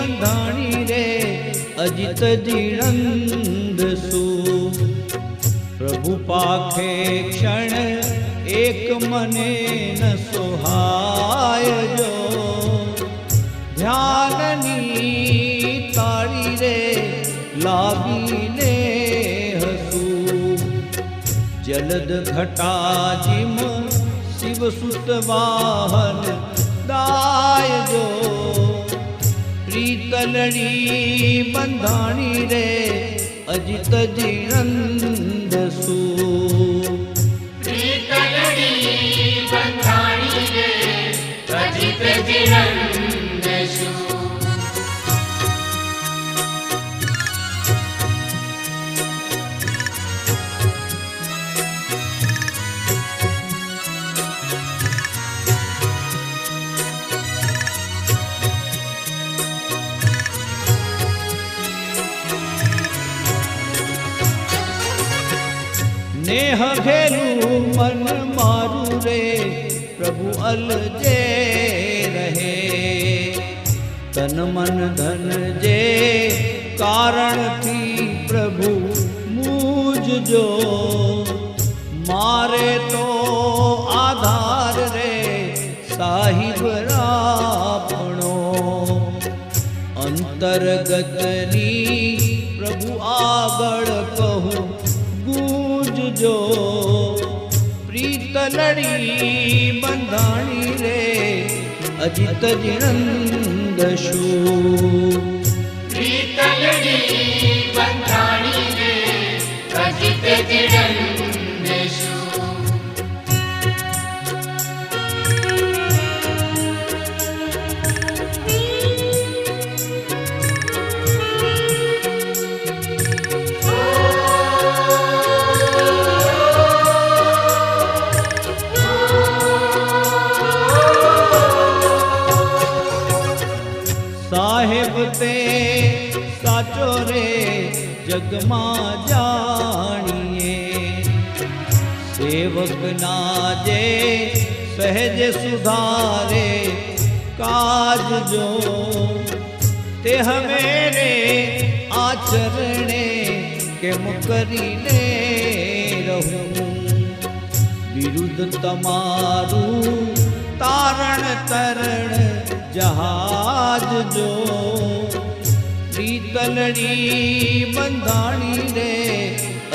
બંધાણી રે અજિત જીણંદ સુ પ્રભુ પાખે ક્ષણ એક મને ન સોહાય જો ધ્યાનની તાળી રે લાગીને હસું જલદ ઘટા જીમ શિવ સુત વાહન દાય જો પ્રીતલડી બંધાણી રે અજિત જીણંદ સુ પ્રીતલડી બંધાણી રે અજિત જીણંદ સુ नेह घेलू मन मारू रे प्रभु अलजे रहे तन मन धन जे कारण थी प्रभु मूझजो मारे तो आधार रे साहिब रापणो अंतर्गतनी प्रभु આગળ કહું जो प्रीतलड़ी बंधाणी रे अजित जीणंद शू प्रीतलड़ी बंधाणी रे अजित जीणंद शू साहेब ते साचो रे जगमा जानिए सेवक नाजे सहज सुधारे काज जो ते हमेरे आचरणे के मुकरीने रहूं विरुद्ध तमारू तारण तरण जहाज जो प्रीतलड़ी बंधाणी रे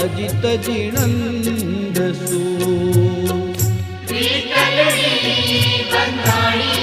अजित जीणंद सू प्रीतलड़ी बंधाणी